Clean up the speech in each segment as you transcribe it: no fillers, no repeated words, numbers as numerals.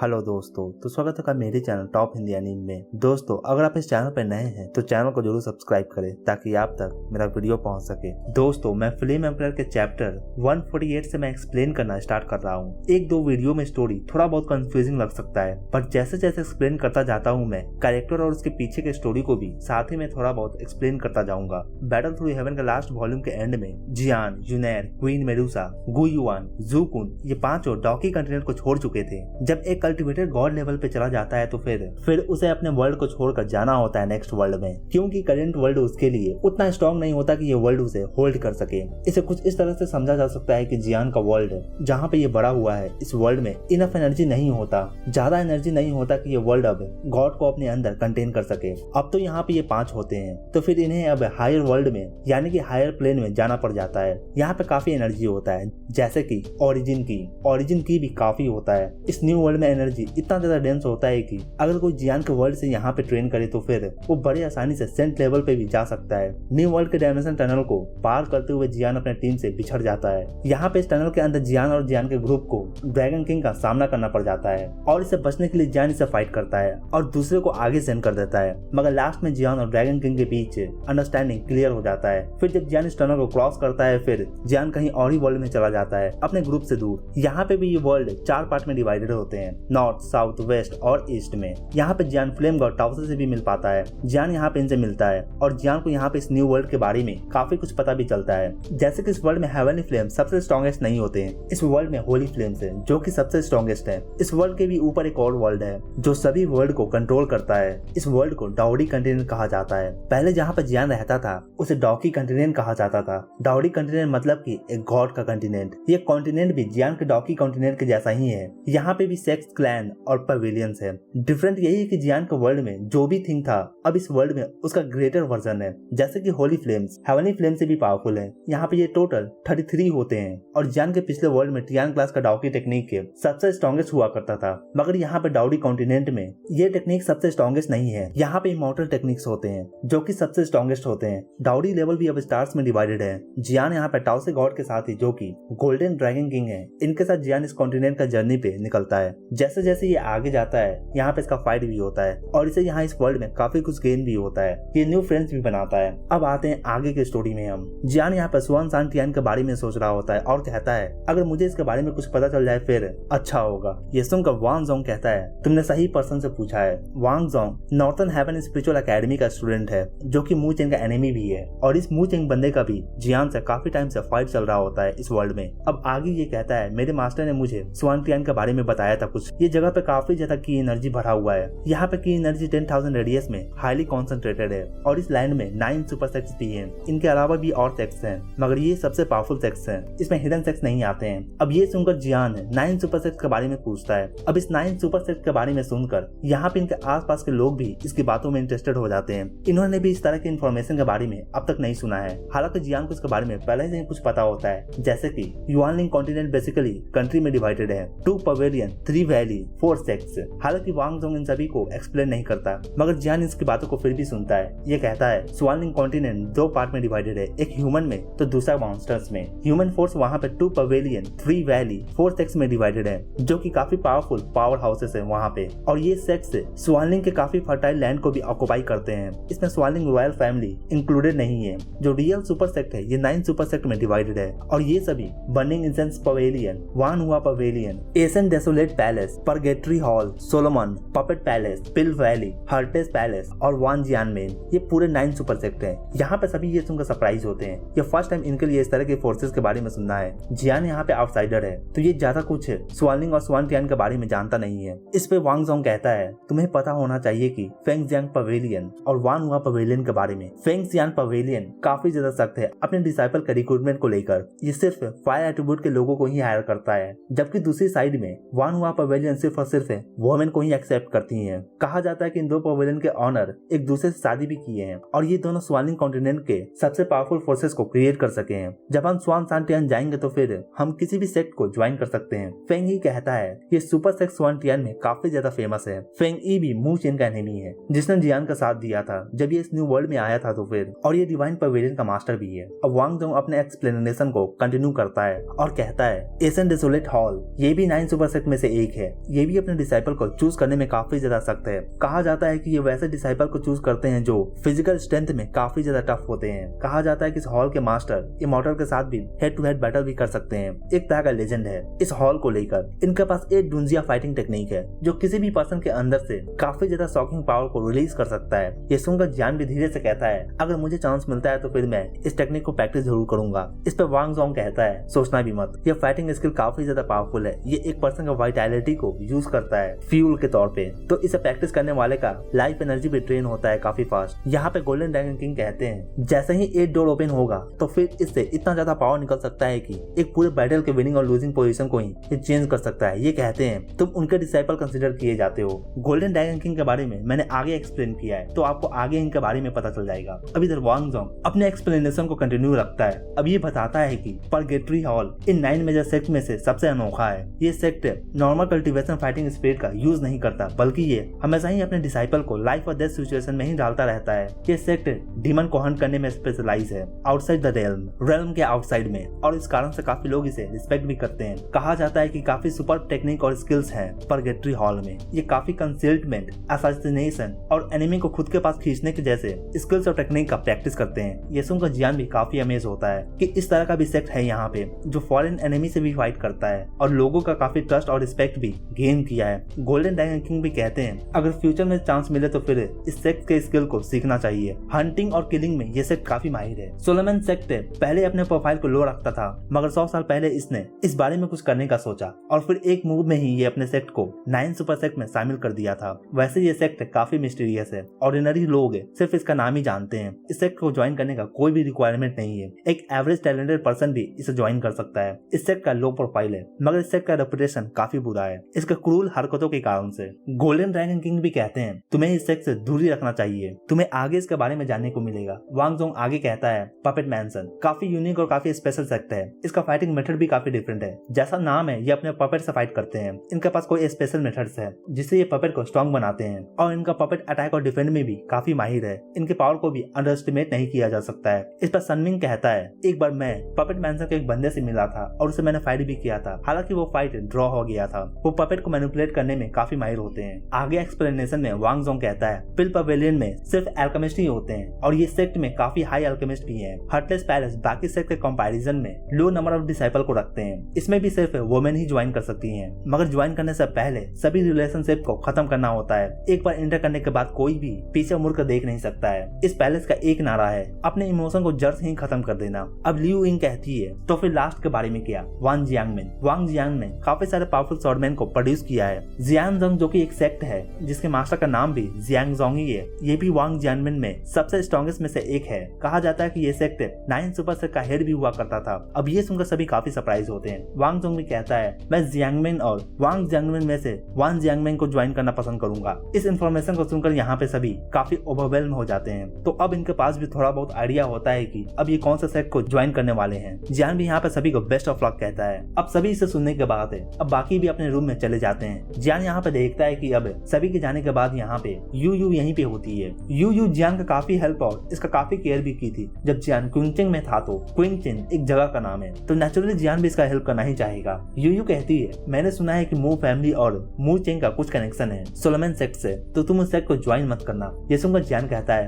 Hello दोस्तों, तो स्वागत है मेरे चैनल टॉप हिंदी एनीमे में। दोस्तों, अगर आप इस चैनल पर नए हैं तो चैनल को जरूर सब्सक्राइब करें ताकि आप तक मेरा वीडियो पहुंच सके। दोस्तों, मैं फ्लेम एम्पायर के चैप्टर 148 से मैं एक्सप्लेन करना स्टार्ट कर रहा हूं। एक दो वीडियो में स्टोरी थोड़ा बहुत कंफ्यूजिंग लग सकता है, पर जैसे जैसे एक्सप्लेन करता जाता हूँ मैं कैरेक्टर और उसके पीछे के स्टोरी को भी साथ ही में थोड़ा बहुत एक्सप्लेन करता जाऊंगा। बैटल थ्रू हेवन के लास्ट वॉल्यूम के एंड में जियान, यूनेर, क्वीन मेडुसा, गुयुआन, जूकुन ये पांचों डॉकी कंटिनेंट को छोड़ चुके थे। जब एक कल्टिवेटेड गॉड लेवल पे चला जाता है तो फिर उसे अपने वर्ल्ड को छोड़कर जाना होता है नेक्स्ट वर्ल्ड में, क्योंकि करंट वर्ल्ड उसके लिए उतना स्ट्रॉन्ग नहीं होता कि ये वर्ल्ड उसे होल्ड कर सके। इसे कुछ इस तरह से समझा जा सकता है कि जियान का वर्ल्ड जहाँ पे ये बड़ा हुआ है, इस वर्ल्ड में इनफ एनर्जी नहीं होता, ज्यादा एनर्जी नहीं होता कि ये वर्ल्ड अब गॉड को अपने अंदर कंटेन कर सके। अब तो यहाँ पे ये 5 होते हैं, तो फिर इन्हें अब हायर वर्ल्ड में यानी कि हायर प्लेन में जाना पड़ जाता है। यहाँ पे काफी एनर्जी होता है, जैसे कि ओरिजिन की भी काफी होता है। इस न्यू वर्ल्ड में एनर्जी इतना ज्यादा डेंस होता है कि अगर कोई जियान के वर्ल्ड से यहाँ पे ट्रेन करे तो फिर वो बड़े आसानी से सेंट लेवल पे भी जा सकता है। न्यू वर्ल्ड के डायमेंशन टनल को पार करते हुए जियान अपने टीम से बिछड़ जाता है। यहाँ पे इस टनल के अंदर जियान और जियान के ग्रुप को ड्रैगन किंग का सामना करना पड़ जाता है और इसे बचने के लिए जियान इसे फाइट करता है और दूसरे को आगे सेंड कर देता है। मगर लास्ट में जियान और ड्रैगन किंग के बीच अंडरस्टैंडिंग क्लियर हो जाता है। फिर जब जियान इस टनल को क्रॉस करता है, फिर जियान कहीं और ही वर्ल्ड में चला जाता है अपने ग्रुप से दूर। यहाँ पे भी ये वर्ल्ड 4 पार्ट में डिवाइडेड होते हैं, नॉर्थ, साउथ, वेस्ट और ईस्ट में। यहाँ पे जियान फ्लेम गॉड टाउसर से भी मिल पाता है। जियान यहाँ पे इनसे मिलता है और जियान को यहाँ पे इस न्यू वर्ल्ड के बारे में काफी कुछ पता भी चलता है, जैसे कि इस वर्ल्ड में हेवनली फ्लेम सबसे स्ट्रॉन्गेस्ट नहीं होते हैं। इस वर्ल्ड में होली फ्लेम्स है जो कि सबसे स्ट्रॉन्गेस्ट है। इस वर्ल्ड के भी ऊपर एक और वर्ल्ड है जो सभी वर्ल्ड को कंट्रोल करता है। इस वर्ल्ड को डाउडी कंटिनेंट कहा जाता है। पहले जहाँ पे जियान रहता था उसे डॉकी कंटिनेंट कहा जाता था। डाउडी कंटिनेंट मतलब कि एक गॉड का कंटिनेंट। ये कॉन्टिनेंट भी जियान के डॉकी कॉन्टिनेंट के जैसा ही है। यहाँ पे भी सेक्स, क्लैन और पवेलियंस है। डिफरेंट यही है कि जियान के वर्ल्ड में जो भी थिंग था अब इस वर्ल्ड में उसका ग्रेटर वर्जन है, जैसे कि होली फ्लेम्स हेवनली फ्लेम से भी पावरफुल है। यहाँ पे ये टोटल 33 होते हैं और जियान के पिछले वर्ल्ड में टियान क्लास का डाउकी टेक्निक के सबसे स्ट्रॉन्गेस्ट हुआ करता था। मगर यहाँ पे डाउडी कॉन्टिनेंट में ये टेक्निक सबसे स्ट्रॉन्गेस्ट नहीं है। यहाँ पे इमॉर्टल टेक्निक्स होते हैं जो कि सबसे स्ट्रॉन्गेस्ट होते हैं। डाउडी लेवल भी अब स्टार्स में डिवाइडेड है। जियान यहाँ पे टाउसे गॉड के साथ ही जो कि गोल्डन ड्रैगन किंग है, इनके साथ जियान इस कॉन्टिनेंट का जर्नी पे निकलता है। जैसे जैसे ये आगे जाता है यहाँ पे इसका फाइट भी होता है और इसे यहाँ इस वर्ल्ड में काफी कुछ गेन भी होता है। ये न्यू फ्रेंड्स भी बनाता है। अब आते हैं आगे के स्टोरी में। हम जियान यहाँ पे स्वान सान टियान के बारे में सोच रहा होता है और कहता है अगर मुझे इसके बारे में कुछ पता चल जाए फिर अच्छा होगा। ये सुनकर वांग जोंग कहता है तुमने सही पर्सन से पूछा है। Wang Jong northern heaven spiritual academy का स्टूडेंट है जो कि मू चेंग का एनिमी भी है और इस मू चेंग बंदे का भी जियान से काफी टाइम से फाइट चल रहा होता है इस वर्ल्ड में। अब आगे ये कहता है मेरे मास्टर ने मुझे स्वान टियान के बारे में बताया था कुछ। ये जगह पे काफी ज्यादा की एनर्जी भरा हुआ है। यहाँ पे की एनर्जी 10,000 रेडियस में हाईली कॉन्सेंट्रेटेड है और इस लैंड में 9 सुपर सेक्स भी हैं। इनके अलावा भी और सेक्स हैं, मगर ये सबसे पावरफुल सेक्स हैं। इसमें हिडन सेक्स नहीं आते हैं। अब ये सुनकर जियान 9 सुपर सेक्स के बारे में पूछता है। अब इस 9 सुपर सेक्स के बारे में सुनकर यहाँ पे इनके आसपास के लोग भी इसकी बातों में इंटरेस्टेड हो जाते हैं। इन्होंने भी इस तरह की इन्फॉर्मेशन के बारे में अब तक नहीं सुना है। हालांकि जियान को इसके बारे में पहले से ही कुछ पता होता है, जैसे कि युआनलिंग कॉन्टिनेंट बेसिकली कंट्री में डिवाइडेड है, 2 पवेलियन, 3 वैली, 4 सेक्स। हालांकि वांग जोंग इन सभी को एक्सप्लेन नहीं करता, मगर जियान इसकी बातों को फिर भी सुनता है। ये कहता है स्वानलिंग कॉन्टिनेंट 2 पार्ट में डिवाइडेड है, एक ह्यूमन में तो दूसरा मॉन्स्टर्स में। ह्यूमन फोर्स वहाँ पे 2 पवेलियन, 3 वैली, 4 सेक्स में डिवाइडेड है जो कि काफी पावरफुल पावर हाउसेस है वहाँ पे। और ये सेक्स स्वानलिंग के काफी फर्टाइल लैंड को भी ऑक्युपाई करते हैं। इसमें स्वानलिंग रॉयल फैमिली इंक्लूडेड नहीं है। जो रियल सुपर सेक्ट है ये 9 सुपर सेक्ट में डिवाइडेड है और ये सभी burning incense pavilion, Wan Hua pavilion, एसन desolate palace, purgatory hall, Solomon, puppet palace, pill valley, हर्टेस पैलेस और वान जियान मेन, ये पूरे 9 सुपर सेक्ट है। यहाँ पे सभी ये सुनकर सरप्राइज होते हैं। ये फर्स्ट टाइम इनके लिए इस तरह के फोर्सेस के बारे में सुनना है। जियान यहाँ पे आउटसाइडर है तो ये ज्यादा कुछ स्वानलिंग और स्वान टियान के बारे में जानता नहीं है। इस पे वांग जोंग कहता है तुम्हें पता होना चाहिए कि फेंग जियांग पवेलियन और वान हुआ पवेलियन के बारे में। फेंग जियांग पवेलियन काफी ज्यादा सख्त है अपने डिसाइपल के रिक्रूटमेंट को लेकर। ये सिर्फ फायर एट्रीब्यूट के लोगों को ही हायर करता है, जबकि दूसरी साइड में वान हुआ पवेलियन सिर्फ और सिर्फ वुमेन को ही एक्सेप्ट करती है। कहा जाता है कि इन 2 पवेलियन के ऑनर एक दूसरे से शादी भी किए हैं और ये दोनों स्वानलिंग कॉन्टिनेंट के सबसे पावरफुल फोर्सेस को क्रिएट कर सके हैं। जब हम स्वान सान टियान जाएंगे तो फिर हम किसी भी सेक्ट को ज्वाइन कर सकते हैं। फेंग ई कहता है ये सुपर सेक्ट स्वान टियान में काफी ज्यादा फेमस है। फेंग ई भी मू चेन का एनिमी है जिसने जियान का साथ दिया था जब ये इस न्यू वर्ल्ड में आया था तो फिर, और ये डिवाइन पवेलियन का मास्टर भी है। अब वांग जोंग अपने एक्सप्लेनेशन को कंटिन्यू करता है और कहता है एसन डेसोलेट हॉल ये भी 9 सुपर सेक्ट में से एक है ये भी अपने डिसाइपल को चूज करने में काफी ज्यादा सख्त है। कहा जाता है कि ये वैसे डिसाइपल को चूज करते हैं जो फिजिकल स्ट्रेंथ में काफी ज्यादा टफ होते हैं। कहा जाता है कि इस हॉल के मास्टर इमॉर्टल के साथ भी हेड टू हेड बैटल भी कर सकते हैं। एक तरह का लेजेंड है इस हॉल को लेकर। इनके पास एक डूंजिया फाइटिंग टेक्निक है जो किसी भी पर्सन के अंदर से काफी ज्यादा शॉकिंग पावर को रिलीज कर सकता है। ये सुनकर जियान भी धीरे से कहता है, अगर मुझे चांस मिलता है तो फिर मैं इस टेक्निक को प्रैक्टिस जरूर करूंगा। इस पर वांग जोंग कहता है, सोचना भी मत, यह फाइटिंग स्किल काफी ज्यादा पावरफुल है। ये एक पर्सन का वाइटैलिटी को यूज करता है फ्यूल के तौर पे, तो इसे प्रैक्टिस करने वाले का लाइफ एनर्जी भी ट्रेन होता है काफी फास्ट। यहाँ पे गोल्डन ड्रैगन किंग कहते हैं, जैसे ही 8 डोर ओपन होगा तो फिर इससे इतना ज्यादा पावर निकल सकता है कि एक पूरे बैटल के विनिंग और लूजिंग पोजीशन को ही ये चेंज कर सकता है। ये कहते हैं तुम उनके डिसाइपल कंसीडर किए जाते हो। गोल्डन ड्रैगन किंग के बारे में मैंने आगे एक्सप्लेन किया है, तो आपको आगे इनके बारे में पता चल जाएगा। अब इधर वांग जोंग अपने एक्सप्लेनेशन को कंटिन्यू रखता है। अब ये बताता है कि परगेटरी हॉल इन 9 मेजर सेक्ट में से सबसे अनोखा है। ये sect normal cultivation fighting spirit का यूज नहीं करता, बल्कि ये हमेशा ही अपने डिसाइपल को लाइफ और डेथ सिचुएशन में ही डालता रहता है। ये सेक्ट डीमन को हंट करने में स्पेशलाइज है, आउटसाइड द रेल्म के आउटसाइड में, और इस कारण से काफी लोग इसे रिस्पेक्ट भी करते हैं। कहा जाता है कि काफी सुपर टेक्निक और स्किल्स हैं परगेटरी हॉल में। ये काफी कंसीलमेंट, असैसिनेशन और एनिमी को खुद के पास खींचने के जैसे स्किल्स और टेक्निक का प्रैक्टिस करते हैं। ये सुनकर जियान भी काफी अमेज होता है कि इस तरह का भी सेक्ट है यहाँ पे जो फॉरेन एनिमी से भी फाइट करता है और लोगों का काफी ट्रस्ट और रिस्पेक्ट भी गेन किया है। गोल्डन ड्रैगन किंग भी कहते हैं, अगर फ्यूचर में चांस मिले तो फिर इस सेक्ट के स्किल को सीखना चाहिए। हंटिंग और किलिंग में ये सेक्ट काफी माहिर है। सोलोमन सेक्ट पहले अपने प्रोफाइल को लो रखता था, मगर 100 साल पहले इसने इस बारे में कुछ करने का सोचा और फिर एक मूव में ही ये अपने सेक्ट को 9 सुपर सेक्ट में शामिल कर दिया था। वैसे ये सेक्ट काफी मिस्टीरियस है, ऑर्डिनरी लोग सिर्फ इसका नाम ही जानते हैं। इस सेक्ट को ज्वाइन करने का कोई भी रिक्वायरमेंट नहीं है, एक एवरेज टैलेंटेड पर्सन भी इसे ज्वाइन कर सकता है। इस सेक्ट का लो प्रोफाइल है, मगर इस सेक्ट का रेपुटेशन काफी बुरा है इसके क्रूर हरकतों के कारण से। गोल्डन ड्रैगन किंग भी कहते हैं, तुम्हें इस सेक्ट से दूरी रखना चाहिए, तुम्हें आगे इसके बारे में जानने को मिलेगा। वांग जोंग आगे कहता है, पपेट मैंसन काफी यूनिक और काफी स्पेशल सेक्ट है। इसका फाइटिंग मेथड भी काफी डिफरेंट है। जैसा नाम है, ये अपने पपेट से फाइट करते हैं। इनके पास कोई स्पेशल मेथड्स है जिससे ये पपेट को स्ट्रॉन्ग बनाते हैं, और इनका पपेट अटैक और डिफेंड में भी काफी माहिर है। इनके पावर को भी अंडर एस्टिमेट नहीं किया जा सकता है। इस पर सनमिंग कहता है, एक बार मैं पपेट मैंसन के एक बंदे से मिला था और उसे मैंने फाइट भी किया था, हालांकि वो फाइट ड्रॉ हो गया था। वो पपेट को मैनिपुलेट करने में काफी माहिर होते हैं। आगे एक्सप्लेनेशन में वांग जोंग कहता है, पिल पवेलियन में सिर्फ एल्केमिस्ट ही होते हैं और ये सेक्ट में काफी हाई एल्केमिस्ट भी हैं। हर्टलेस पैलेस बाकी सेक्ट के कंपैरिजन में लो नंबर ऑफ डिसाइपल को रखते हैं। इसमें भी सिर्फ वुमेन ही ज्वाइन कर सकती हैं, मगर ज्वाइन करने से पहले सभी रिलेशनशिप को खत्म करना होता है। एक बार इंटर करने के बाद कोई भी पीछे मुड़कर देख नहीं सकता है। इस पैलेस का एक नारा है, अपने इमोशन को जड़ से ही खत्म कर देना। अब लियू इंग कहती है, तो फिर लास्ट के बारे में क्या? वांग जियांग ने काफी सारे पावरफुल स्वॉर्डमैन को प्रोड्यूस किया है। जियांगजोंग जो कि एक सेक्ट है जिसके मास्टर का नाम भी जियांगजोंग ही है, ये भी वांग जियांगमिन में सबसे स्ट्रॉन्गेस्ट में से एक है। कहा जाता है कि ये सेक्ट 9 सुपर सेक्ट का हेड भी हुआ करता था। अब ये सुनकर सभी काफी सरप्राइज होते हैं। वांग जोंग भी कहता है, मैं जियांगमिन और वांग जियांगमिन में से वांग जियांगमिन को ज्वाइन करना पसंद करूंगा। इस इन्फॉर्मेशन को सुनकर यहाँ पे सभी काफी ओवरवेल्म हो जाते हैं। तो अब इनके पास भी थोड़ा बहुत आइडिया होता है कि अब ये कौन सा सेक्ट को ज्वाइन करने वाले हैं। जियान भी यहाँ पे सभी को बेस्ट ऑफ लक कहता है। अब सभी इसे सुनने के बाद अब बाकी भी अपने रूम में चले जाते हैं। जियान यहाँ पे देखता है कि अब सभी के जाने के बाद यहाँ पे यू यहीं पे होती है। यू जियान का काफी हेल्प और इसका काफी केयर भी की थी। जब जियान क्विंगचिन में था तो क्विंगचिन एक जगह का नाम है, तो नेचुरली जियान भी इसका हेल्प करना ही चाहेगा। यू कहती है, मैंने सुना है कि मू फैमिली और मू चेंग का कुछ कनेक्शन है सोलोमन सेक्ट से, तो तुम उस सेक्ट को ज्वाइन मत करना। ये सुनकर जियान कहता है,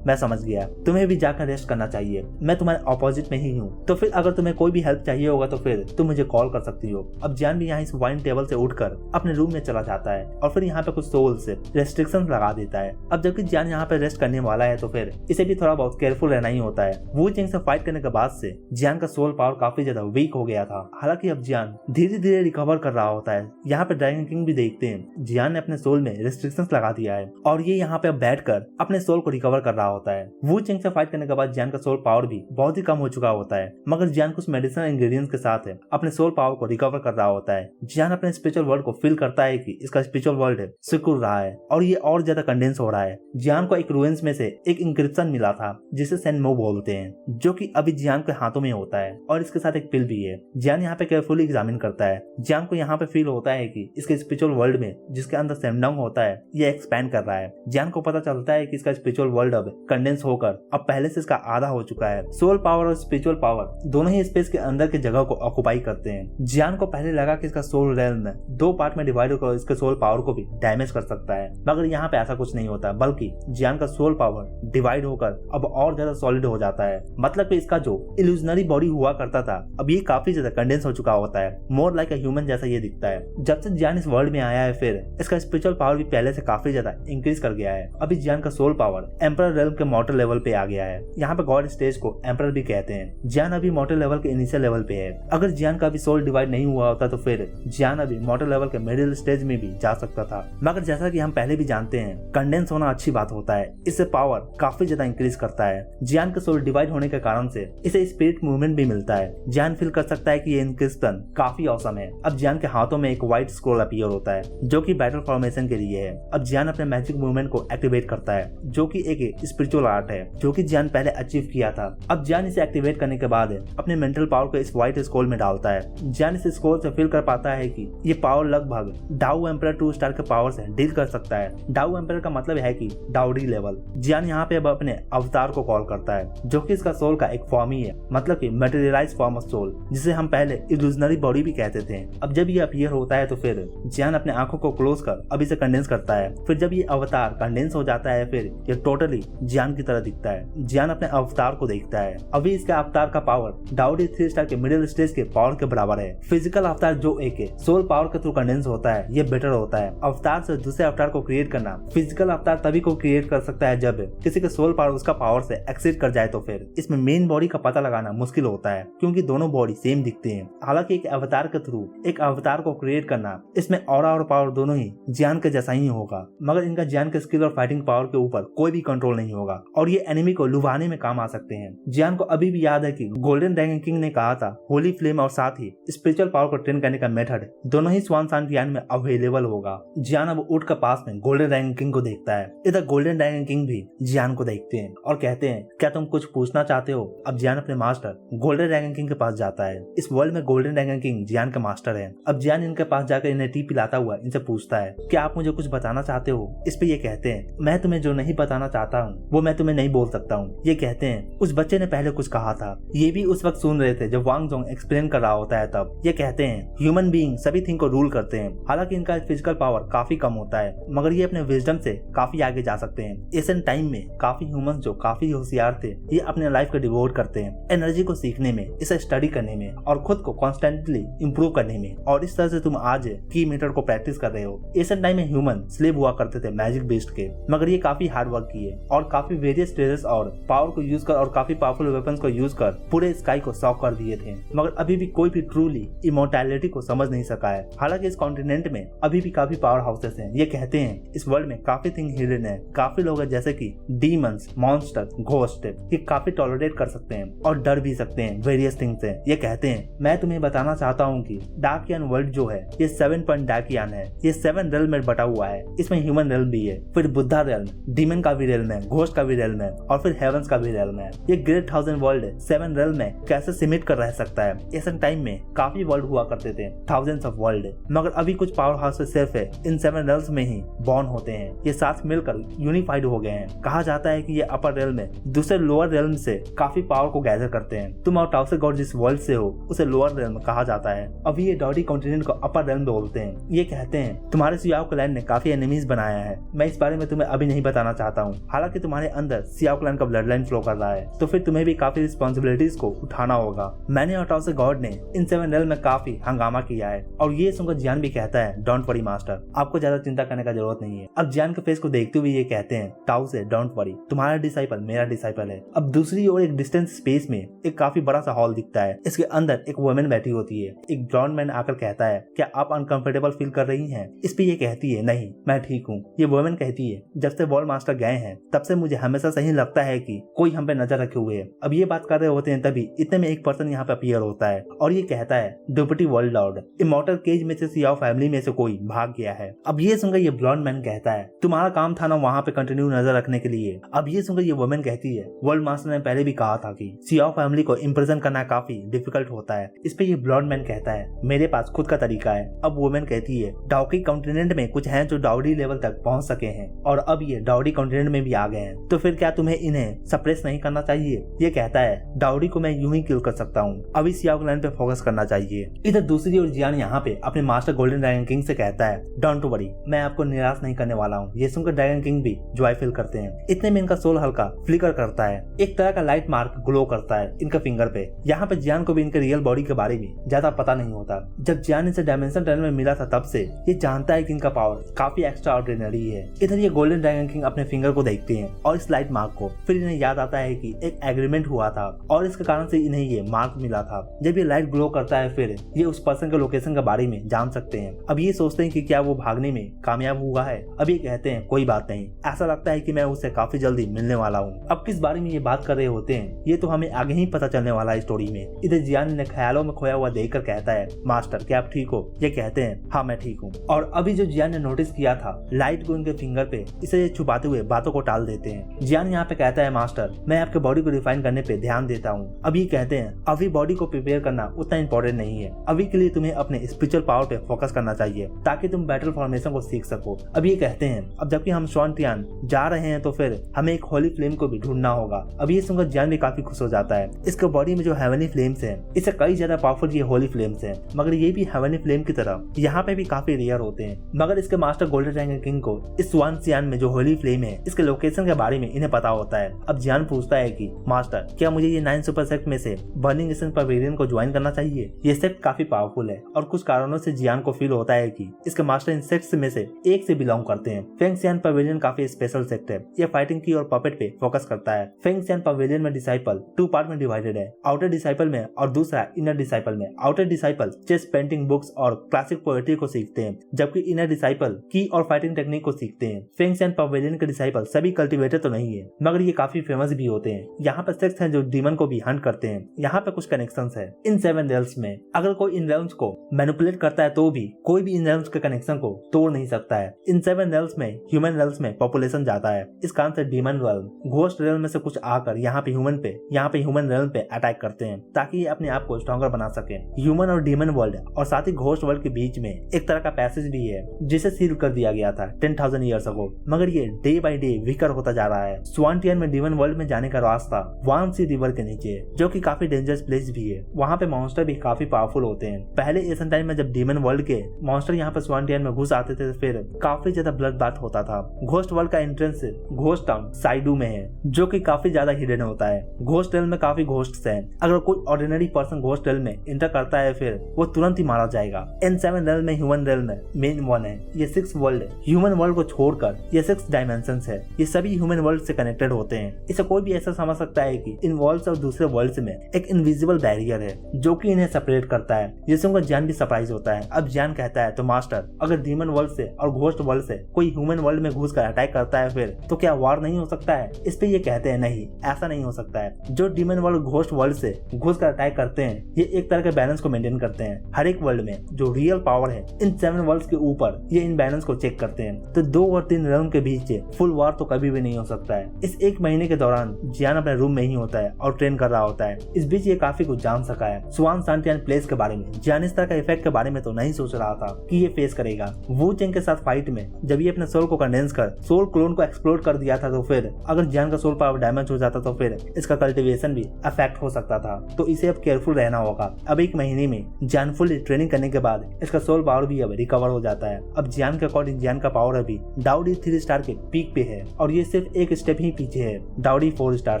मैं समझ गया, तुम्हें भी जाकर रेस्ट करना चाहिए, मैं तुम्हारे ऑपोजिट में ही हूँ, तो फिर अगर तुम्हें कोई भी हेल्प चाहिए होगा तो फिर तुम मुझे कॉल कर सकती हो। अब जियान भी यहाँ इस वाइन टेबल से उठकर अपने रूम में चला जाता है और फिर यहाँ पे कुछ सोल से रेस्ट्रिक्शन लगा देता है। अब जबकि जियान यहाँ पे रेस्ट करने वाला है तो फिर इसे भी थोड़ा बहुत केयरफुल रहना ही होता है। वू चेंग से फाइट करने के बाद से जियान का सोल पावर काफी ज्यादा वीक हो गया था। हालांकि अब जियान धीरे धीरे रिकवर कर रहा होता है। यहाँ पे ड्रैगन किंग भी देखते हैं जियान ने अपने सोल में रेस्ट्रिक्शंस लगा दिया है और ये यहाँ पे बैठकर अपने सोल को रिकवर कर रहा होता है। वू चेंग से फाइट करने के बाद जियान का सोल पावर भी बहुत ही कम हो चुका होता है, मगर जियान कुछ मेडिसिनल इंग्रेडिएंट्स के साथ अपने सोल पावर को रिकवर कर रहा होता है। जियान अपने स्पिरिचुअल वर्ल्ड को फील करता है कि इसका स्पिरिचुअल वर्ल्ड सिकुड़ रहा है और ये और ज्यादा कंडेंस हो रहा है। जियान को एक रूइंस में से एक इंक्रिप्शन मिला था जिसे सेनमो बोलते हैं, जो कि अभी जियान के हाथों में होता है और इसके साथ एक पिल भी है। जियान यहाँ पे केयरफुली एग्जामिन करता है। जियान को यहाँ पे फील होता है कि इसके स्पिरिचुअल वर्ल्ड में जिसके अंदर सेमडोंग होता है ये एक्सपैंड कर रहा है। जियान को पता चलता है कि इसका स्पिरिचुअल वर्ल्ड अब कंडेंस होकर अब पहले से इसका आधा हो चुका है। सोल पावर और स्पिरिचुअल पावर दोनों ही स्पेस के अंदर की जगह को ऑक्युपाई करते हैं। जियान को पहले लगा कि इसका सोल रेल्म दो पार्ट में डिवाइड होकर इसके सोल पावर को भी डैमेज कर सकता है। मगर यहाँ पे ऐसा कुछ नहीं होता, बल्कि जियान का सोल पावर डिवाइड होकर अब और ज्यादा सॉलिड हो जाता है। मतलब कि इसका जो इल्यूजनरी बॉडी हुआ करता था अब ये काफी ज्यादा कंडेंस हो चुका होता है, मोर लाइक अ ह्यूमन जैसा ये दिखता है। जब से जियान इस वर्ल्ड में आया है फिर इसका स्पिरिचुअल पावर भी पहले से काफी ज्यादा इंक्रीज कर गया है। अभी जियान का सोल पावर एम्परर रेल्म के मॉर्टल लेवल पे आ गया है। यहाँ पे गॉड स्टेज को एम्परर भी कहते हैं। जियान अभी मॉर्टल लेवल के इनिशियल लेवल पे है। अगर जियान का भी सोल डिवाइड नहीं हुआ होता तो फिर जियान अभी मॉर्टल लेवल के मिडिल स्टेज में भी जा सकता था। मगर जैसा कि हम पहले भी जानते हैं, कंडेंस होना अच्छी बात होता है, इससे पावर काफी ज्यादा इंक्रीज करता है। जियान का सोल डिवाइड होने के कारण से इसे स्पिरिट मूवमेंट भी मिलता है। जियान फील कर सकता है कि ये इंक्रिस्टन काफी औसम है। अब जियान के हाथों में एक व्हाइट स्क्रॉल अपीयर होता है जो कि बैटल फॉर्मेशन के लिए है। अब जियान अपने मैजिक मूवमेंट को एक्टिवेट करता है जो कि एक स्पिरिचुअल आर्ट है जो कि जियान पहले अचीव किया था। अब जियान इसे एक्टिवेट करने के बाद अपने मेंटल पावर को इस व्हाइट स्क्रॉल में डालता है। जियान इस स्क्रॉल से फील कर पाता है कि ये पावर लगभग डाउ एम्परर 2 स्टार के पावर से डील कर सकता है। डाउ एम्परर का मतलब है कि डाउडी लेवल। जियान यहाँ पे अब अपने अवतार को कॉल करता है जो कि इसका सोल का एक फॉर्म ही है, मतलब कि मटेरियलाइज फॉर्म ऑफ सोल, जिसे हम पहले इल्यूजनरी बॉडी भी कहते थे। अब जब ये अपीयर होता है तो फिर जियान अपने आंखों को क्लोज कर अब इसे कंडेंस करता है। फिर जब ये अवतार कंडेंस हो जाता है फिर ये टोटली जियान की तरह दिखता है। जियान अपने अवतार को देखता है। अभी इसके अवतार का पावर डाउडी 3 स्टार के मिडिल स्टेज के पावर के बराबर है। फिजिकल अवतार जो एक सोल पावर के थ्रू कंडेंस होता है ये बेटर होता है। अवतार से दूसरे अवतार को क्रिएट करना फिजिकल अवतार तभी को क्रिएट कर सकता है जब किसी के सोल पावर उसका पावर से एक्सीड कर जाए, तो फिर इसमें मेन बॉडी का पता लगाना मुश्किल होता है क्योंकि दोनों बॉडी सेम दिखते हैं। हालांकि एक अवतार के थ्रू एक अवतार को क्रिएट करना इसमें ऑरा और पावर दोनों ही जियान के जैसा ही होगा, मगर इनका जियान के स्किल और फाइटिंग पावर के ऊपर कोई भी कंट्रोल नहीं होगा और ये एनिमी को लुभाने में काम आ सकते हैं। जियान को अभी भी याद है कि गोल्डन ड्रैगन किंग ने कहा था होली फ्लेम और साथ ही स्पिरिचुअल पावर को ट्रेन करने का मेथड दोनों ही स्वान सांटियान में अवेलेबल होगा। जियान अब उठ कर पास में गोल्डन ड्रैगन किंग को देखता है। इधर गोल्डन ड्रैगन किंग भी जियान को देखते हैं और कहते हैं क्या तुम कुछ पूछना चाहते हो। अब जियान अपने मास्टर गोल्डन ड्रैगन किंग के पास जाता है। इस वर्ल्ड में गोल्डन ड्रैगन किंग जियान का मास्टर है। अब जियान इनके पास जाकर इन्हें टी पिलाता हुआ इनसे पूछता है क्या आप मुझे कुछ बताना चाहते हो। इस पे ये कहते हैं मैं तुम्हें जो नहीं बताना चाहता हूँ वो मैं तुम्हें नहीं बोल सकता हूँ। ये कहते हैं उस बच्चे ने पहले कुछ कहा था। ये भी उस वक्त सुन रहे थे जब वांग जोंग एक्सप्लेन कर रहा होता है तब। ये कहते हैं ह्यूमन बीइंग सभी थिंग को रूल करते हैं। हालांकि इनका फिजिकल पावर काफी कम होता है मगर ये अपने विजडम से काफी आगे जा सकते हैं। एशियन टाइम में काफी ह्यूमंस जो काफी होशियार थे ये अपने लाइफ को डिवोट करते हैं एनर्जी को सीखने में, इसे स्टडी करने में और खुद को कॉन्स्टेंटली इम्प्रूव करने में। और इस तरह से तुम आज की मीटर को प्रैक्टिस कर रहे हो। एशियन टाइम में ह्यूमन स्लेव हुआ करते थे मैजिक बेस्ड के, मगर ये काफी हार्ड वर्क किए और काफी वेरियस ट्रेजर्स और पावर को यूज कर और काफी पावरफुल वेपन्स को यूज कर पूरे स्काई को सॉक कर दिए थे। मगर अभी भी कोई भी ट्रूली इमोर्टैलिटी को समझ नहीं सका है। हालांकि इस कॉन्टिनेंट में अभी भी काफी पावर हाउसेस हैं। ये कहते हैं इस वर्ल्ड में काफी थिंग हिडन है। काफी लोग हैं जैसे कि डीमंस, मॉन्स्टर, घोस्ट, ये काफी टॉलरेट कर सकते हैं और डर भी सकते हैं वेरियस थिंग्स से। ये कहते हैं मैं तुम्हें बताना चाहता हूँ कि डार्कियन वर्ल्ड जो है ये 7 पॉइंट डार्कियन है। ये 7 रेल्म में बटा हुआ है। इसमें ह्यूमन रेल्म भी है, फिर बुद्धा रेल्म, डीमन का भी रेल्म है, घोस्ट का भी रेल्म है और फिर हेवंस का भी रेल्म है। ये ग्रेट 1000 वर्ल्ड 7 रेल्म में कैसे सीमित कर रह सकता है। एशियन टाइम में काफी वर्ल्ड हुआ करते थे, थाउजेंड्स ऑफ वर्ल्ड, मगर अभी कुछ पावर हाउस सिर्फ इन 7 रेल्म्स में ही बॉर्न होते हैं। ये साथ मिलकर यूनिफाइड हो गए हैं। कहा जाता है कि ये अपर रेल्म में दूसरे लोअर रेल्म से काफी पावर को गैदर करते हैं। तुम और टाउसे गॉड जिस वर्ल्ड से हो उसे लोअर रेल्म कहा जाता है। अभी ये डॉडी कॉन्टिनेंट को अपर रेल्म बोलते हैं। ये कहते हैं तुम्हारे सियाओ क्लैन ने काफी एनिमीज बनाया है। मैं इस बारे में तुम्हें अभी नहीं बताना चाहता हूँ। हालांकि तुम्हारे अंदर सियाओ क्लैन का ब्लड लाइन फ्लो कर रहा है तो फिर तुम्हें भी काफी रिस्पॉन्सिबिलिटीज को उठाना होगा। मैंने और टाउसे गॉड ने इन 7 रेल्म में काफी हंगामा किया है और ये सुनकर जियान भी कहता है डोंट वरी मास्टर, आपको ज्यादा चिंता करने का जरूरत नहीं है। अब जियान के फेस को देखते हुए ये कहते हैं टाउसे डोंट वरी, तुम्हारा डिसाइपल मेरा डिसाइपल है। अब दूसरी ओर एक डिस्टेंस स्पेस में एक काफी बड़ा सा हॉल दिखता है। इसके अंदर एक वुमेन बैठी होती है। एक ब्लॉन्ड मैन आकर कहता है क्या आप अनकंफर्टेबल फील कर रही हैं। इस पे ये कहती है नहीं मैं ठीक हूँ। ये वुमेन कहती है जब से वर्ल्ड मास्टर गए हैं तब से मुझे हमेशा सही लगता है कि कोई हम पे नजर रखे हुए है। अब ये बात कर रहे होते हैं तभी इतने में एक पर्सन यहाँ पे अपीयर होता है और ये कहता है डुपटी वर्ल्ड लॉर्ड, इमॉर्टल केज में से सियाओ फैमिली में से कोई भाग गया है। अब ये सुनकर ये ब्लॉन्ड मैन कहता है तुम्हारा काम था ना वहाँ पे कंटिन्यू नजर रखने के लिए। अब ये सुनकर ये वुमेन कहती है वर्ल्ड मास्टर ने पहले भी कहा था कि सियाओ फैमिली को इम्प्रेशन करना काफी डिफिकल्ट होता है। इस पे ये ब्लॉन्ड मैन कहता है मेरे पास खुद का तरीका है। अब वुमेन कहती है डाउकी कॉन्टिनेंट में कुछ हैं जो डाउडी लेवल तक पहुंच सके हैं और अब ये डाउडी कॉन्टिनेंट में भी आ गए हैं, तो फिर क्या तुम्हें इन्हें सप्रेस नहीं करना चाहिए। ये कहता है डाउडी को मैं यूं ही किल कर सकता हूँ, अभी सियाओ क्लैन पे फोकस करना चाहिए। इधर दूसरी ओर जियान यहाँ पे अपने मास्टर गोल्डन ड्रैगन किंग से कहता है, डोंट वरी, मैं आपको निराश नहीं करने वाला हूँ। ये सुनकर ड्रैगन किंग भी जॉय फील करते हैं। इतने में इनका सोल हल्का फ्लिकर करता है, एक तरह का लाइट मार्क ग्लो करता है इनका फिंगर पे। यहाँ पे जियान को भी इनके रियल बॉडी के बारे में ज्यादा पता नहीं होता। जब जियान इनसे डायमेंशन टनल में मिला था तब से ये जानता है कि इनका पावर काफी एक्स्ट्रा ऑर्डिनरी है। इधर ये गोल्डन ड्रैगन किंग अपने फिंगर को देखते हैं और इस लाइट मार्क को। फिर इन्हें याद आता है कि एक एग्रीमेंट हुआ था और इसके कारण से इन्हें ये मार्क मिला था। जब ये लाइट ग्लो करता है फिर ये उस पर्सन के लोकेशन के बारे में जान सकते हैं। अब ये सोचते हैं कि क्या वो भागने में कामयाब हुआ है। अब ये कहते हैं कोई बात नहीं, ऐसा लगता है कि मैं उससे काफी जल्दी मिलने वाला हूँ। अब किस बारे में ये बात कर रहे होते हैं ये तो हमें आगे ही पता चलने वाला है स्टोरी में। इधर जियान ने ख्यालों में खोया हुआ देखकर कहता है, मास्टर क्या आप ठीक हो? ये कहते हैं हाँ मैं ठीक हूँ। और अभी जो जियान ने नोटिस किया था लाइट को उनके फिंगर पे, इसे ये छुपाते हुए बातों को टाल देते हैं। जियान यहाँ पे कहता है, मास्टर मैं आपके बॉडी को रिफाइन करने पे ध्यान देता हूँ। अब ये कहते हैं अभी बॉडी को प्रिपेयर करना उतना इंपॉर्टेंट नहीं है, अभी के लिए तुम्हें अपने स्पिरिचुअल पावर पे फोकस करना चाहिए ताकि तुम बैटल फॉर्मेशन को सीख सको। अब ये कहते हैं अब जबकि हम स्वानटियान जा रहे हैं तो फिर हमें एक होली फ्लेम को भी ढूंढना होगा। अब ये सुनकर जियान भी काफी खुश हो जाता है। इसके बॉडी में जो हेवनली फ्लेम्स हैं इससे कई ज्यादा पावरफुल ये होली फ्लेम्स हैं, मगर ये भी हेवनली फ्लेम की तरह यहाँ पे भी काफी रेयर होते हैं। मगर इसके मास्टर गोल्डन ड्रैगन किंग को इस स्वानटियान में जो होली फ्लेम है इसके लोकेशन के बारे में इन्हें पता होता है। अब जियान पूछता है कि मास्टर क्या मुझे ये 9 सुपर सेक्ट में से बर्निंग एसेंस पवेलियन को ज्वाइन करना चाहिए? ये सेक्ट काफी पावरफुल है और कुछ कारणों से जियान को फील होता है कि इसके मास्टर इन सेक्ट्स में से एक से बिलोंग करते हैं। फेंगशियान पवेलियन काफी स्पेशल सेक्ट है। ये फाइटिंग की और पपेट पे फोकस करता है। फेंगशियान पवेलियन में डिसाइपल 2 पार्ट में डिवाइडेड है, आउटर डिसाइपल में और दूसरा इनर डिसाइपल में। Outer disciple chess, painting, books और क्लासिक पोएट्री को सीखते हैं, जबकि इनर डिसाइपल की और फाइटिंग टेक्निक को सीखते हैं। फेंगशियान पवेलियन के डिसाइपल सभी कल्टिवेटर तो नहीं है, मगर ये काफी फेमस भी होते हैं। यहाँ पे सेक्ट्स हैं जो डीमन को भी हंट करते हैं। यहाँ पे कुछ कनेक्शंस है इन 7 रेल्स में। अगर कोई इन रेल्स को मैनिपुलेट करता है तो भी कोई भी इन रेल्स के कनेक्शन को तोड़ नहीं सकता है। इन 7 रेल्स में ह्यूमन रेल्स में पॉपुलेशन ज्यादा है, इस कारण से डीमन रेल्म घोस्ट रेल्म में से कुछ आकर यहाँ पे ह्यूमन रेल्म पे अटैक करते हैं ताकि ये अपने आप को स्ट्रॉन्गर बना सके। ह्यूमन और डीमन वर्ल्ड और साथ ही घोस्ट वर्ल्ड के बीच में एक तरह का पैसेज भी है जिसे सील कर दिया गया था 10,000 ईयर्स अगो, मगर ये डे बाय डे वीकर होता जा रहा है। स्वानटियान में डीमन वर्ल्ड में जाने का रास्ता वार्मसी रिवर के नीचे है, जो कि काफी डेंजरस प्लेस भी है। वहाँ पे मॉन्स्टर भी काफी पावरफुल होते हैं। पहले एशियन टाइम में जब डीमन वर्ल्ड के मॉन्स्टर यहाँ पे स्वानटियान में घुस आते थे फिर काफी ज्यादा ब्लड बाथ होता था। घोस्ट वर्ल्ड का एंट्रेंस घोस्ट टाउन साइडू में है, जो कि काफी ज्यादा हिडन होता है। घोस्ट रेल में काफी घोस्ट्स हैं। अगर कोई ऑर्डिनरी पर्सन घोस्ट रेल में इंटर करता है फिर वो तुरंत ही मारा जाएगा। इन 7 रेल में ह्यूमन रेल में मेन 1 है। ये 6 वर्ल्ड ह्यूमन वर्ल्ड को छोड़कर ये 6 डायमेंशंस है। ये सभी ह्यूमन वर्ल्ड से कनेक्टेड होते हैं। इसे कोई भी ऐसा समझ सकता है कि इन वर्ल्ड्स और दूसरे वर्ल्ड्स में एक इनविजिबल बैरियर है जो कि इन्हें सेपरेट करता है। जिससे उनका जान भी सरप्राइज होता है। अब जान कहता है, तो मास्टर अगर डीमन वर्ल्ड से और घोस्ट वर्ल्ड से कोई ह्यूमन वर्ल्ड में घुसकर अटैक करता है फिर तो क्या वार नहीं हो सकता है? इस पे ये कहते हैं नहीं, ऐसा नहीं हो सकता है। जो डीमन वर्ल्ड घोस्ट वर्ल्ड से घुसकर अटैक करते हैं ये एक तरह के बैलेंस को मेंटेन करते हैं। हर एक वर्ल्ड में जो रियल पावर है इन 7 वर्ल्ड्स के ऊपर ये इन बैलेंस को चेक करते हैं। तो 2 और 3 रेल्म के बीच फुल वार तो कभी भी नहीं हो सकता है। इस 1 महीने के दौरान जियान अपने रूम में ही होता है और ट्रेन कर रहा होता है। इस बीच ये काफी कुछ जान सका है स्वानटियान प्लेस के बारे में। जियान इस तरह का इफेक्ट के बारे में तो नहीं सोच रहा था कि ये फेस करेगा। वू चेंग के साथ फाइट में जब ये अपने सोल को कंडेंस कर सोल क्लोन को एक्सप्लोर कर दिया था तो फिर अगर जियान का सोल पावर डैमेज हो जाता तो फिर इसका कल्टीवेशन भी अफेक्ट हो सकता था। तो इसे अब केयरफुल रहना होगा। अब 1 महीने में जियान फुल ट्रेनिंग करने के बाद इसका सोल पावर भी अब रिकवर हो जाता है। अब जियान के अकॉर्डिंग जियान का पावर अभी डाउडी 3 स्टार के पीक पे है और ये सिर्फ एक स्टेप ही पीछे है डाउडी 4 स्टार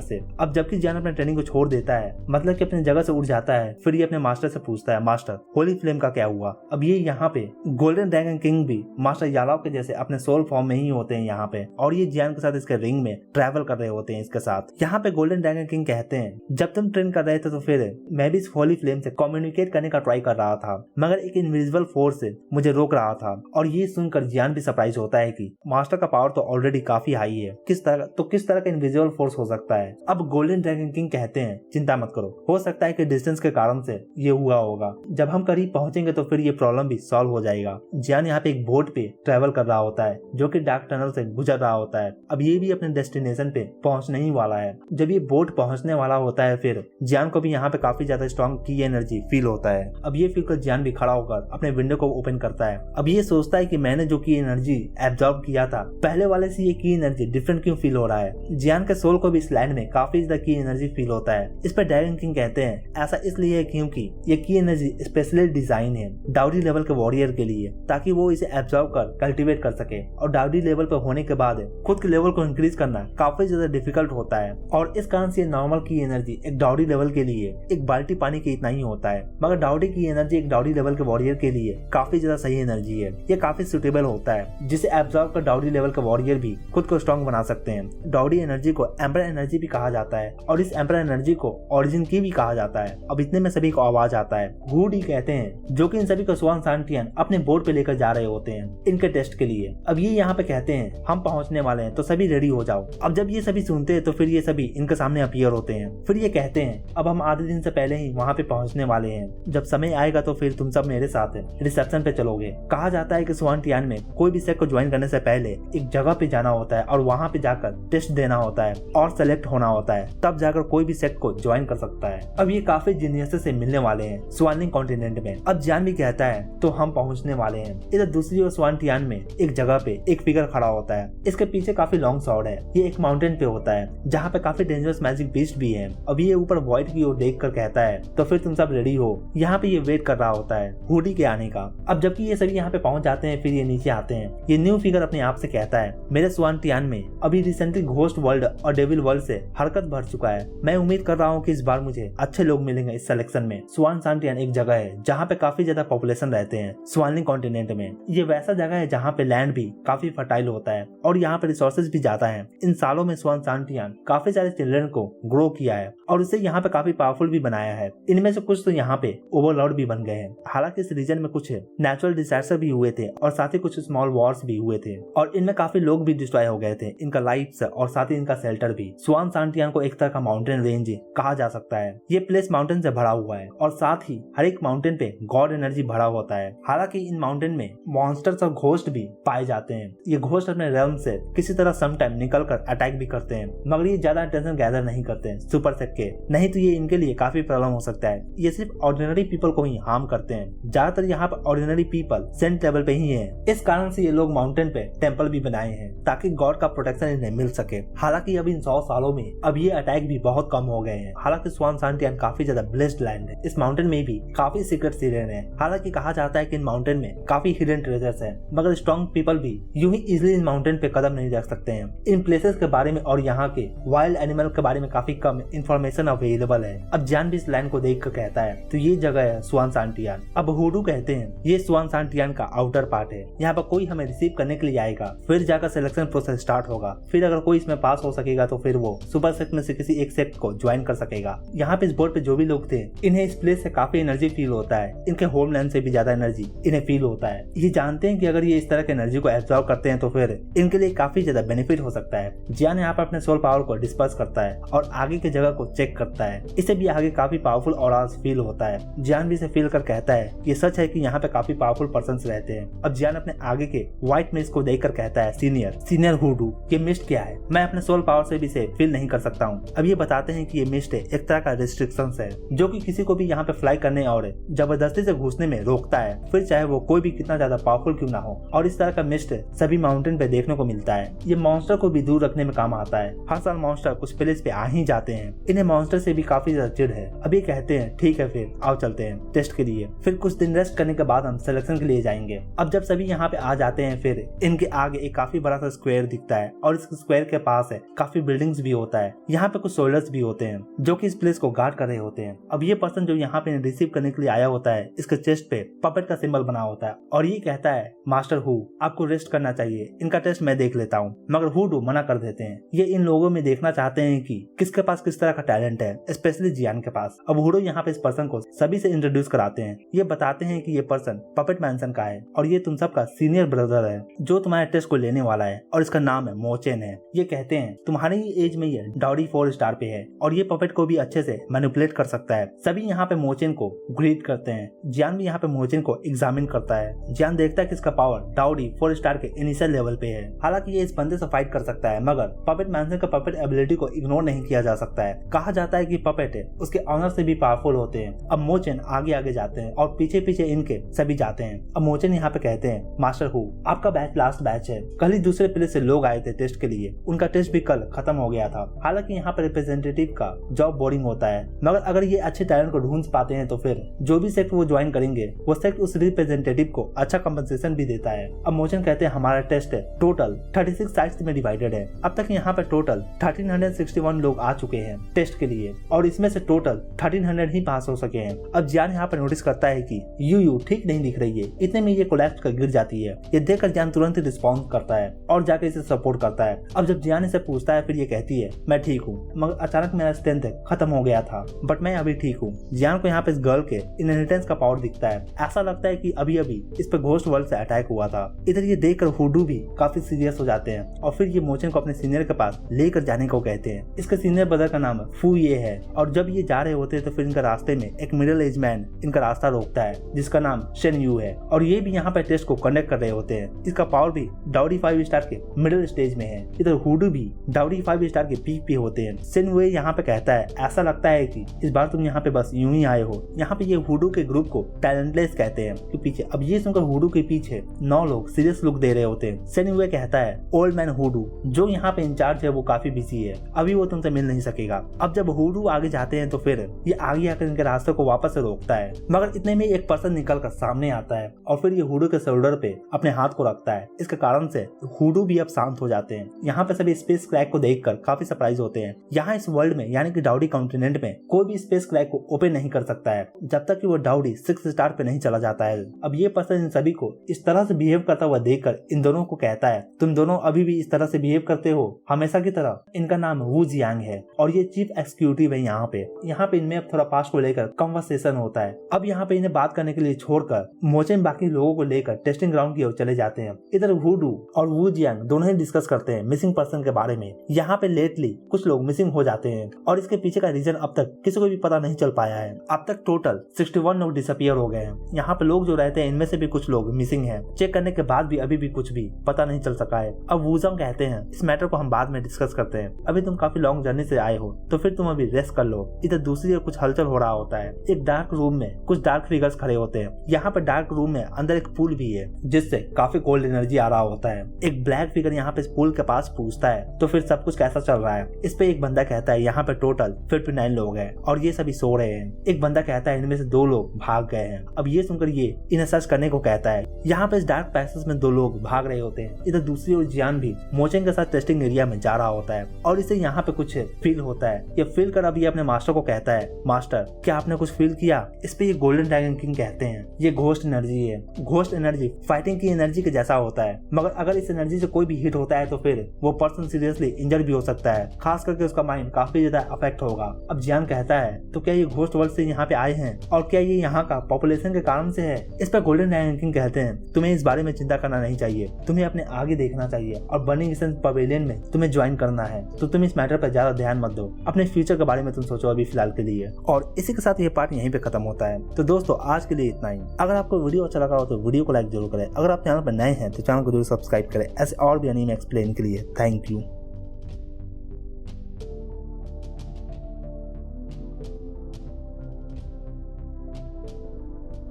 से। अब जबकि जियान अपने ट्रेनिंग को छोड़ देता है, मतलब कि अपनी जगह से उठ जाता है, फिर ये अपने मास्टर से पूछता है, मास्टर होली फ्लेम का क्या हुआ? अब ये यहाँ पे गोल्डन ड्रैगन किंग भी मास्टर यालाव के जैसे अपने सोल फॉर्म में ही होते हैं यहाँ पे, और ये जियान के साथ इसके रिंग में ट्रैवल कर रहे होते हैं इसके साथ। यहाँ पे गोल्डन ड्रैगन किंग कहते हैं, जब तुम ट्रेन कर रहे थे तो फिर मैं भी इस होली फ्लेम से कम्युनिकेट करने का ट्राई कर रहा था, मगर एक इनविजिबल फोर्स मुझे रोक रहा था। और ये सुनकर जियान भी सरप्राइज होता है कि मास्टर का पावर तो ऑलरेडी काफी हाई है, किस तरह का इनविजिबल फोर्स हो सकता है। अब गोल्डन ड्रैगन किंग कहते हैं, चिंता मत करो, हो सकता है कि डिस्टेंस के कारण से ये हुआ होगा, जब हम करीब पहुंचेंगे तो फिर ये प्रॉब्लम भी सॉल्व हो जाएगा। जियान यहाँ पे एक बोट पे ट्रेवल कर रहा होता है जो कि डार्क टनल से गुजर रहा होता है। अब ये भी अपने डेस्टिनेशन पे पहुंचने ही वाला है। जब ये बोट पहुंचने वाला होता है फिर जियान को भी यहाँ पे काफी ज्यादा स्ट्रॉन्ग की एनर्जी फील होता है। अब ये फील कर जियान भी खड़ा होकर अपने विंडो को ओपन करता है। अब ये सोचता है कि मैंने जो की एनर्जी एब्जॉर्ब किया था पहले वाले से ये की एनर्जी डिफरेंट क्यों फील हो रहा है। जियान के सोल को भी इस लैंड में काफी ज्यादा की एनर्जी फील होता है। इस पर ड्रैगन किंग कहते हैं, ऐसा इसलिए है क्योंकि ये की एनर्जी स्पेशली डिजाइन है हैं डाउडी लेवल के वॉरियर के लिए, ताकि वो इसे एब्जॉर्व कर कल्टीवेट कर सके। और डाउडी लेवल पर होने के बाद खुद के लेवल को इंक्रीज करना काफी ज्यादा डिफिकल्ट होता है, और इस कारण से नॉर्मल की एनर्जी एक डाउडी लेवल के लिए एक बाल्टी पानी के इतना ही होता है, मगर डाउडी की एनर्जी एक डाउडी लेवल के वॉरियर के लिए काफी ज्यादा सही एनर्जी है। ये काफी सुटेबल होता है, जिसे एब्जॉर्व कर डाउडी लेवल के वॉरियर भी खुद को स्ट्रॉन्ग बना सकते हैं। डाउडी एनर्जी को एम्पर एनर्जी भी कहा जाता है, और इस एम्पर एनर्जी को ओरिजिन की भी कहा जाता है। अब इतने में सभी को आवाज आता है, हुडी कहते हैं, जो कि इन सभी को स्वान सांटियन अपने बोर्ड पे लेकर जा रहे होते हैं इनके टेस्ट के लिए। अब ये यहाँ पे कहते हैं हम पहुंचने वाले हैं, तो सभी रेडी हो जाओ। अब जब ये सभी सुनते हैं तो फिर ये सभी इनके सामने अपीयर होते हैं। फिर ये कहते हैं अब हम आधे दिन से पहले ही वहाँ पे पहुंचने वाले हैं, जब समय आएगा तो फिर तुम सब मेरे साथ रिसेप्शन पे चलोगे। कहा जाता है कि स्वानटियान में कोई भी सेक्ट को ज्वाइन करने से पहले एक जगह पे जाना होता है और वहाँ पे जाकर टेस्ट देना होता है और सेलेक्ट होना होता है, तब जाकर कोई भी सेक्ट को ज्वाइन कर सकता है। अब ये काफी जीनियस से मिलने वाले हैं स्वानलिंग कॉन्टिनेंट में। अब जान भी कहता है तो हम पहुंचने वाले हैं। इधर दूसरी ओर स्वानटियान में एक जगह पे एक फिगर खड़ा होता है, इसके पीछे काफी लॉन्ग शॉट है। ये एक माउंटेन पे होता है जहाँ पे काफी डेंजरस मैजिक बीस्ट भी है। अब ये ऊपर वॉइड की ओर देख कर कहता है तो फिर तुम सब रेडी हो। यहाँ पे ये वेट कर रहा होता है हुडी के आने का। अब जबकि ये सभी यहाँ पे पहुंच जाते हैं, फिर ये नीचे आते हैं। ये न्यू फिगर अपने आप से कहता है मेरे स्वानटियान में अभी रिसेंटली घोस्ट वर्ल्ड और डेविल वर्ल्ड से हरकत भर चुका है। मैं उम्मीद कर रहा हूँ कि इस बार मुझे अच्छे लोग मिलेंगे इस सिलेक्शन में। स्वान सांटियन एक जगह है जहाँ पे काफी ज्यादा पॉपुलेशन रहते हैं स्वानलिंग कॉन्टिनेंट में। ये वैसा जगह है जहाँ पे लैंड भी काफी फर्टाइल होता है और यहाँ पे रिसोर्सेज भी ज्यादा है। इन सालों में स्वान सांटियन काफी सारे चिल्ड्रन को ग्रो किया है और उसे यहाँ पे काफी पावरफुल भी बनाया है। इनमें से कुछ तो यहाँ पे ओवरलॉर्ड भी बन गए हैं। हालांकि इस रीजन में कुछ नेचुरल डिजास्टर भी हुए थे और साथ ही कुछ स्मॉल वॉर्स भी हुए थे और इनमें काफी लोग भी डिस्ट्रॉय हो गए थे, इनका लाइफ और साथ ही इनका शेल्टर भी। स्वान सांटियन को एक तरह का माउंटेन रेंज कहा जा सकता है। ये प्लेस माउंटेन से भरा हुआ है और साथ ही हर एक माउंटेन पे गॉड एनर्जी भरा होता है। हालांकि इन माउंटेन में मॉन्स्टर्स और घोस्ट भी पाए जाते हैं। ये घोस्ट अपने रेल्म से किसी तरह सम टाइम निकल कर अटैक भी करते हैं, मगर ये ज्यादा अटेंशन गैदर नहीं करते हैं सुपर सेट के, नहीं तो ये इनके लिए काफी प्रॉब्लम हो सकता है। ये सिर्फ ऑर्डिनरी पीपल को ही हार्म करते हैं। ज्यादातर यहाँ पर ऑर्डिनरी पीपल सेंट लेवल पे ही है। इस कारण से ये लोग माउंटेन पे टेम्पल भी बनाए हैं ताकि गॉड का प्रोटेक्शन इन्हें मिल सके। हालांकि अब इन 100 सालों में अब ये अटैक भी बहुत कम हो गए हैं। हालांकि स्वान सांटियन काफी ज्यादा ब्लेस्ड लैंड है। इस माउंटेन में भी काफी सीक्रेट सीजन है। हालांकि कहा जाता है कि इन माउंटेन में काफी हिडन ट्रेजर्स हैं, मगर स्ट्रॉन्ग पीपल भी यूं ही इजिली इन माउंटेन पे कदम नहीं रख सकते हैं। इन प्लेसेस के बारे में और यहाँ के वाइल्ड एनिमल के बारे में काफी कम इंफॉर्मेशन अवेलेबल है। अब जान भी इस लैंड को देख कर कहता है तो ये जगह है स्वान सांटियन। अब हुडू कहते हैं ये स्वान सांटियन का आउटर पार्ट है। यहाँ पर कोई हमें रिसीव करने के लिए आएगा, फिर जाकर सिलेक्शन प्रोसेस स्टार्ट होगा। फिर अगर कोई इसमें पास हो सकेगा तो फिर वो सुपर सेक्ट में से किसी एक सेक्ट को ज्वाइन कर सकेगा। यहाँ पे इस बोर्ड पे जो भी लोग थे, इन्हें इस प्लेस से काफी एनर्जी फील होता है। इनके होमलैंड से भी ज्यादा एनर्जी इन्हें फील होता है। ये जानते हैं कि अगर ये इस तरह की एनर्जी को एब्जॉर्ब करते हैं तो फिर इनके लिए काफी ज्यादा बेनिफिट हो सकता है। जियान यहाँ पर अपने सोल पावर को डिस्पर्स करता है और आगे की जगह को चेक करता है। इसे भी आगे काफी पावरफुल ऑरास फील होता है। जियान भी इसे फील कर कहता है ये सच है कि यहाँ पे काफी पावरफुल पर्सन्स रहते हैं। अब जियान अपने आगे के व्हाइट मिस्ट को देखकर कहता है सीनियर हुडू ये मिस्ट क्या है? मैं अपने सोल पावर से भी इसे फील नहीं कर सकता हूँ। अब ये बताते हैं कि ये मिस्ट एक तरह का रिस्ट्रिक्शन है जो कि किसी को भी यहाँ पे फ्लाई करने और जबरदस्ती से घुसने में रोकता है, फिर चाहे वो कोई भी कितना ज्यादा पावरफुल क्यों ना हो। और इस तरह का मिस्ट सभी माउंटेन पे देखने को मिलता है। ये मॉन्स्टर को भी दूर रखने में काम आता है। हर साल मॉन्स्टर कुछ प्लेस पे आ ही जाते हैं। इन्हें मॉन्स्टर से भी काफी ज्यादा चिढ़ है। अभी कहते हैं ठीक है फिर आओ चलते हैं टेस्ट के लिए। फिर कुछ दिन रेस्ट करने के बाद हम सिलेक्शन के लिए जाएंगे। अब जब सभी यहाँ पे आ जाते हैं फिर इनके आगे एक काफी बड़ा सा स्क्वायर दिखता है और इस स्क्वायर के पास है काफी बिल्डिंग्स भी होता है। यहाँ पे कुछ सोल्जर्स भी होते हैं जो कि इस प्लेस को गार्ड कर रहे होते हैं। अब ये पर्सन जो यहाँ पे रिसीव करने के लिए आया होता है, इसके चेस्ट पे पपेट का सिंबल बना होता है और ये कहता है मास्टर हु आपको रेस्ट करना चाहिए, इनका टेस्ट मैं देख लेता हूँ। मगर हुडू मना कर देते हैं। ये इन लोगों में देखना चाहते हैं कि किसके पास किस तरह का टैलेंट है, स्पेशली जियान के पास। अब हुडू यहाँ पे इस पर्सन को सभी से इंट्रोड्यूस कराते हैं। ये बताते हैं कि ये पर्सन पपेट मैंसन का है और ये तुम सबका सीनियर ब्रदर है जो तुम्हारे टेस्ट को लेने वाला है और इसका नाम है मोचेन है। ये कहते हैं तुम्हारी एज में ये डाउडी 4 स्टार पे है और ये पपेट को भी अच्छे से मैनिपुलेट कर सकता है। सभी यहाँ पे मोचेन को ग्रीट करते हैं। जियान भी यहाँ पे मोचेन को एग्जामिन करता है। जियान देखता है कि इसका पावर डाउडी 4 स्टार के इनिशियल लेवल पे है। हालांकि ये इस बंदे से फाइट कर सकता है, मगर पपेट मैंसन का पपेट एबिलिटी को इग्नोर नहीं किया जा सकता है। कहा जाता है कि पपेट उसके ऑनर से भी पावरफुल होते हैं। अब मोचेन आगे आगे जाते हैं और पीछे पीछे इनके सभी जाते हैं। अब मोचेन यहाँ पे कहते हैं मास्टर हु आपका बैच लास्ट बैच है। कल ही दूसरे प्लेस से लोग आए थे टेस्ट के लिए, उनका टेस्ट भी कल खत्म हो गया था। हालांकि यहाँ पर रिप्रेजेंटेटिव का जॉब बोरिंग होता है, मगर अगर ये अच्छे टैलेंट को ढूंढ पाते हैं तो फिर जो भी सेक्ट वो ज्वाइन करेंगे वो सेक्ट उस रिप्रेजेंटेटिव को अच्छा कंपनसेशन भी देता है। अब मोचन कहते हैं हमारा टेस्ट टोटल 36 साइट्स में डिवाइडेड है। अब तक यहाँ पे टोटल 1361 लोग आ चुके हैं टेस्ट के लिए और इसमें से टोटल 1300 ही पास हो सके हैं। अब जियान यहाँ पे नोटिस करता है कि यू ठीक नहीं दिख रही है, इतने में ये कोलैप्स कर गिर जाती है। ये देखकर जियान तुरंत ही रिस्पॉन्स करता है और जाकर इसे सपोर्ट करता है। अब जब जियान इसे पूछता है फिर ये कहती है मैं ठीक हूँ, मगर अचानक मेरा स्ट्रेंथ खत्म हो गया था बट मैं अभी ठीक हूँ। जियान को यहाँ पे इस गर्ल के इनहेरिटेंस का पावर दिखता है। ऐसा लगता है कि अभी अभी इस पे घोस्ट वर्ल्ड से अटैक हुआ था। इधर ये देखकर हुडू भी काफी सीरियस हो जाते हैं और फिर ये मोचन को अपने सीनियर के पास लेकर जाने को कहते हैं। इसके सीनियर ब्रदर का नाम फू ये है और जब ये जा रहे होते हैं तो फिर इनका रास्ते में एक मिडिल एज मैन इनका रास्ता रोकता है जिसका नाम शेन यू है और ये भी यहाँ पे टेस्ट को कंडक्ट कर रहे होते हैं। इसका पावर भी डाउरी 5 स्टार के मिडिल स्टेज में है। इधर हुडू भी डाउरी 5 स्टार के पीक पे होते हैं। शेन यू यहाँ पे कहता है ऐसा लगता है कि इस बार तुम यहाँ पे बस यूं ही आए हो। यहाँ पे ये हुडू के ग्रुप को टैलेंटलेस कहते हैं कि पीछे अब ये सुनकर हुडू के पीछे 9 लोग सीरियस लुक दे रहे होते हैं। शेन यू कहता है ओल्ड मैन हुडू जो यहाँ पे इंचार्ज है वो काफी बिजी है, अभी वो तुमसे मिल नहीं सकेगा। अब जब हुडू आगे जाते हैं तो फिर ये आगे आकर इनके रास्ते को वापस से रोकता है मगर इतने में एक पर्सन निकल कर सामने आता है और फिर ये हुडू के शोल्डर पे अपने हाथ को रखता है। इसके कारण से हुडू भी अब शांत हो जाते हैं। यहाँ पे सभी स्पेस क्रैक को देखकर काफी सरप्राइज होते हैं। यहाँ इस वर्ल्ड में यानी कि डाउडी कॉन्टिनेंट में कोई भी स्पेस क्रैक को ओपन नहीं कर सकता है जब तक कि वो डाउडी 6 स्टार पे नहीं चला जाता है। अब ये पर्सन इन सभी को इस तरह से बिहेव करता हुआ देखकर इन दोनों को कहता है तुम दोनों अभी भी इस तरह से बिहेव करते हो हमेशा की तरह। इनका नाम वू जियांग है और ये चीफ एग्जीक्यूटिव है यहाँ पे इनमें अब थोड़ा पास्ट को लेकर कन्वर्सेशन होता है। अब यहाँ पे इन्हें बात करने के लिए छोड़कर मोचन बाकी लोगों को लेकर टेस्टिंग ग्राउंड की ओर चले जाते हैं। इधर हुडू और वू जियांग दोनों ही डिस्कस करते हैं मिसिंग पर्सन के बारे में। यहाँ पे लेटली कुछ लोग मिसिंग हो जाते हैं और इसके पीछे का रीजन अब तक किसी को भी पता नहीं चल पाया है। अब तक टोटल 61 लोग डिसअपियर हो गए हैं। यहाँ पे लोग जो रहते हैं इनमें से भी कुछ लोग मिसिंग हैं। चेक करने के बाद भी अभी भी कुछ भी पता नहीं चल सका है। अब वूजंग कहते हैं इस मैटर को हम बाद में डिस्कस करते हैं, अभी तुम काफी लॉन्ग जर्नी से आए हो तो फिर तुम अभी रेस्ट कर लो। इधर दूसरी ओर कुछ हलचल हो रहा होता है। एक डार्क रूम में कुछ डार्क फिगर्स खड़े होते हैं। यहाँ पे डार्क रूम में अंदर एक पूल भी है जिससे काफी कोल्ड एनर्जी आ रहा होता है। एक ब्लैक फिगर यहाँ पे इस पूल के पास पूछता है तो फिर सब कुछ कैसा चल रहा है। इस पे एक बंदा कहता है यहाँ पे टोटल 59 लोग हैं और ये सभी सो रहे हैं। एक बंदा कहता है इनमें से 2 लोग भाग गए हैं। अब ये सुनकर ये इन्हें सर्च करने को कहता है। यहाँ पे इस डार्क पैसेज में 2 लोग भाग रहे होते हैं। इधर दूसरी ओर जियान भी मोचन के साथ टेस्टिंग एरिया में जा रहा होता है और इसे यहाँ पे कुछ फील होता है। ये फील कर अब ये अपने मास्टर को कहता है मास्टर क्या आपने कुछ फील किया। इस पे ये गोल्डन ड्रैगन किंग कहते हैं ये घोस्ट एनर्जी है। घोस्ट एनर्जी फाइटिंग की एनर्जी के जैसा होता है मगर अगर इस एनर्जी से कोई भी हिट होता है तो फिर वो पर्सन सीरियसली इंजर भी हो सकता है, खास करके उसका माइंड काफी ज्यादा अफेक्ट होगा। अब जियान कहता है तो क्या ये घोस्ट वर्ल्ड से यहाँ पे आए हैं और क्या ये यहाँ का पॉपुलेशन के कारण से है। इस पर गोल्डन ड्रैगन किंग कहते हैं तुम्हें इस बारे में चिंता करना नहीं चाहिए, तुम्हें अपने आगे देखना चाहिए और बर्निंग एसेंस पवेलियन में तुम्हें ज्वाइन करना है। तो तुम इस मैटर पर ज्यादा ध्यान मत दो, अपने फ्यूचर के बारे में तुम सोचो अभी फिलहाल के लिए। और इसी के साथ ये पार्ट यहीं पे खत्म होता है। तो दोस्तों आज के लिए इतना ही। अगर आपको वीडियो अच्छा लगा हो तो वीडियो को लाइक जरूर करें। अगर आप चैनल पर नए हैं तो चैनल को जरूर सब्सक्राइब करें ऐसे और भी एनीमे एक्सप्लेन के लिए। Thank you.